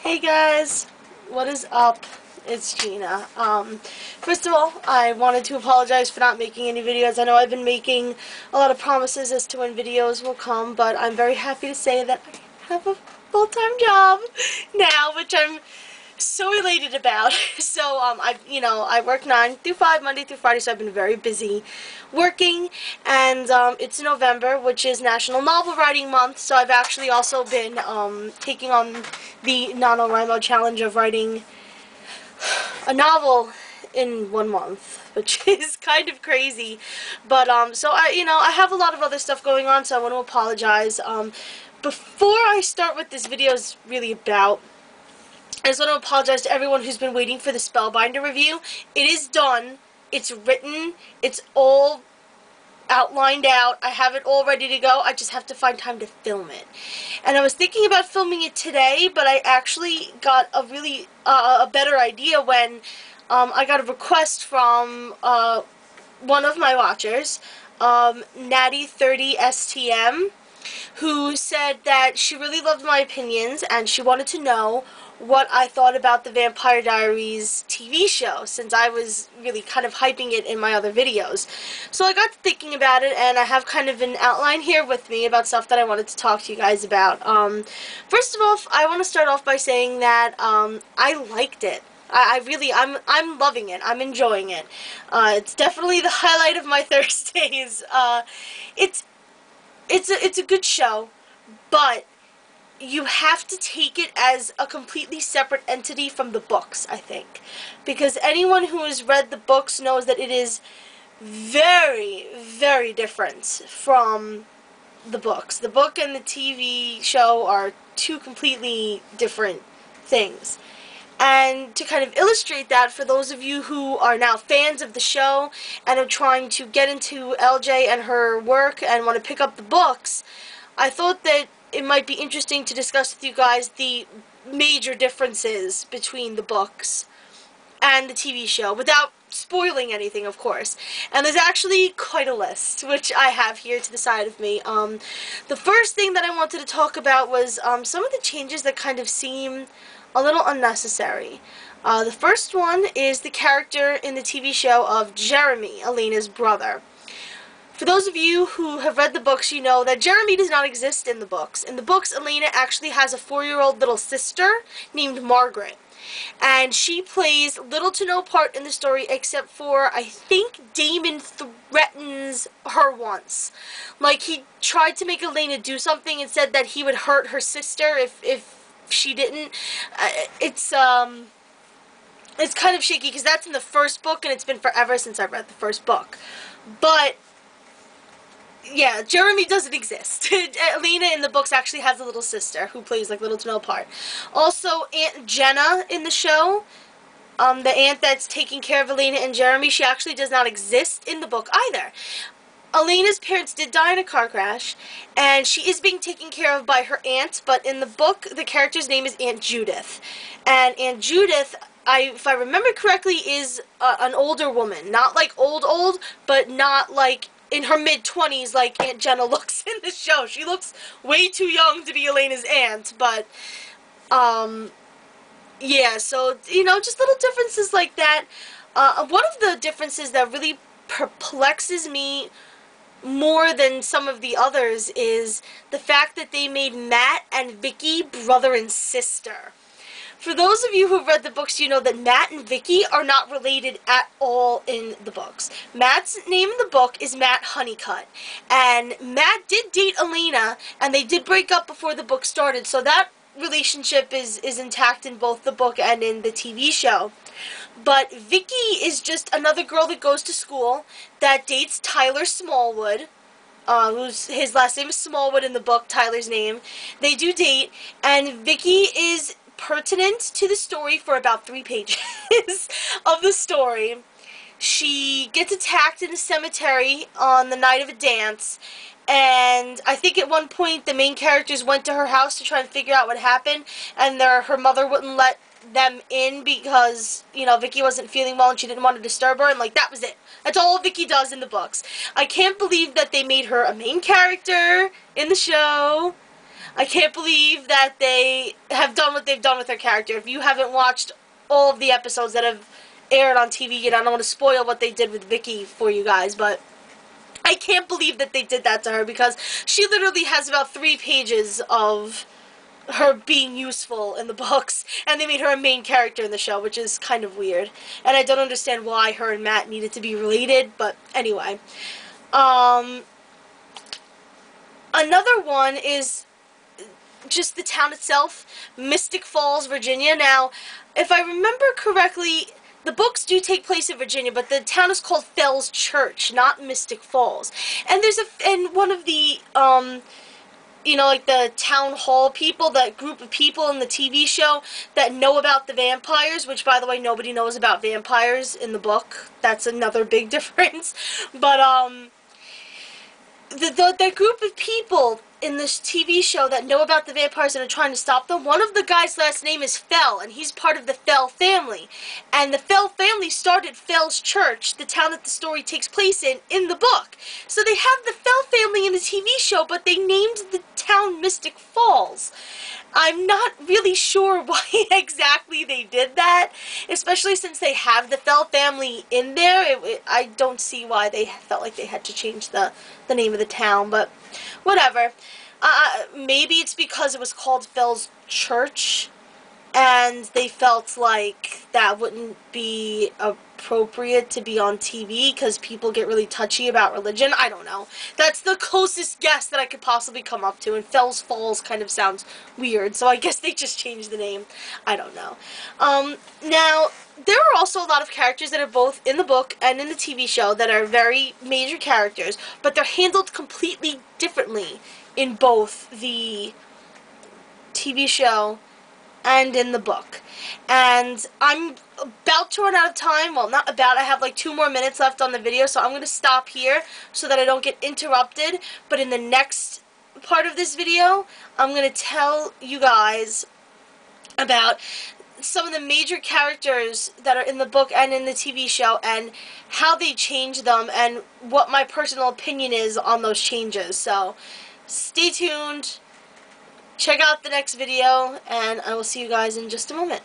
Hey guys, what is up? It's Gina. First of all, I wanted to apologize for not making any videos. I know I've been making a lot of promises as to when videos will come, but I'm very happy to say that I have a full-time job now, which I'm so elated about. So, I work 9 to 5, Monday through Friday, so I've been very busy working, and it's November, which is National Novel Writing Month, so I've actually also been taking on the NaNoWriMo challenge of writing a novel in 1 month, which is kind of crazy, but so I have a lot of other stuff going on, so I want to apologize. Before I start what this video is really about, I just want to apologize to everyone who's been waiting for the Spellbinder review. It is done. It's written. It's all outlined out. I have it all ready to go. I just have to find time to film it. And I was thinking about filming it today, but I actually got a really a better idea when I got a request from one of my watchers, Natty30STM, who said that she really loved my opinions and she wanted to know what I thought about the Vampire Diaries TV show, since I was really kind of hyping it in my other videos. So I got to thinking about it, and I have kind of an outline here with me about stuff that I wanted to talk to you guys about. First of all, I want to start off by saying that I liked it. I'm loving it. I'm enjoying it. It's definitely the highlight of my Thursdays. It's a good show, but you have to take it as a completely separate entity from the books, I think. Because anyone who has read the books knows that it is very, very different from the books. The book and the TV show are two completely different things. And to kind of illustrate that, for those of you who are now fans of the show and are trying to get into LJ and her work and want to pick up the books, I thought that it might be interesting to discuss with you guys the major differences between the books and the TV show, without spoiling anything, of course. And there's actually quite a list, which I have here to the side of me. The first thing that I wanted to talk about was some of the changes that kind of seem a little unnecessary. The first one is the character in the TV show of Jeremy, Elena's brother. For those of you who have read the books, you know that Jeremy does not exist in the books. In the books, Elena actually has a 4-year-old little sister named Margaret. And she plays little to no part in the story, except for, I think, Damon threatens her once. Like, he tried to make Elena do something and said that he would hurt her sister if she didn't. It's kind of shaky, because that's in the first book, and it's been forever since I read the first book. But yeah, Jeremy doesn't exist. Elena in the books actually has a little sister who plays like little to no part. Also, Aunt Jenna in the show, the aunt that's taking care of Elena and Jeremy, she actually does not exist in the book either. Elena's parents did die in a car crash, and she is being taken care of by her aunt, but in the book, the character's name is Aunt Judith. And Aunt Judith, if I remember correctly, is an older woman. Not like old, but not like in her mid-20s like Aunt Jenna looks in the show. She looks way too young to be Elena's aunt, but, yeah, so, just little differences like that. One of the differences that really perplexes me more than some of the others is the fact that they made Matt and Vicky brother and sister. For those of you who have read the books, you know that Matt and Vicky are not related at all in the books. Matt's name in the book is Matt Honeycutt, and Matt did date Elena, and they did break up before the book started, so that relationship is intact in both the book and in the TV show. But Vicky is just another girl that goes to school that dates Tyler Smallwood, his last name is Smallwood in the book, Tyler's name. They do date, and Vicky is pertinent to the story for about 3 pages of the story. She gets attacked in a cemetery on the night of a dance, and I think at one point the main characters went to her house to try and figure out what happened, and her mother wouldn't let them in because, Vicky wasn't feeling well and she didn't want to disturb her, and like, that was it. That's all Vicky does in the books. I can't believe that they made her a main character in the show. I can't believe that they have done what they've done with her character. If you haven't watched all of the episodes that have aired on TV yet, I don't want to spoil what they did with Vicky for you guys, but I can't believe that they did that to her, because she literally has about 3 pages of her being useful in the books, and they made her a main character in the show, which is kind of weird. And I don't understand why her and Matt needed to be related, but anyway. Another one is just the town itself, Mystic Falls, Virginia. Now, if I remember correctly, the books do take place in Virginia, but the town is called Fells Church, not Mystic Falls. And there's one of the, you know, like the town hall people, that group of people in the TV show that know about the vampires, which, by the way, nobody knows about vampires in the book. That's another big difference. But, that group of people in this TV show that know about the vampires and are trying to stop them, one of the guys' last name is Fell, and he's part of the Fell family. And the Fell family started Fell's Church, the town that the story takes place in the book. So they have the Fell family in the TV show, but they named the town Mystic Falls. I'm not really sure why exactly they did that, especially since they have the Fell family in there. I don't see why they felt like they had to change the name of the town, but whatever. Maybe it's because it was called Fell's Church, and they felt like that wouldn't be appropriate to be on TV because people get really touchy about religion. I don't know. That's the closest guess that I could possibly come up to, and Fells Falls kind of sounds weird, so I guess they just changed the name. I don't know. Now, there are also a lot of characters that are both in the book and in the TV show that are very major characters, but they're handled completely differently in both the TV show and in the book. And I'm about to run out of time. Well, not about. I have like 2 more minutes left on the video, so I'm going to stop here so that I don't get interrupted. But in the next part of this video, I'm going to tell you guys about some of the major characters that are in the book and in the TV show, and how they change them, and what my personal opinion is on those changes. So stay tuned. Check out the next video, and I will see you guys in just a moment.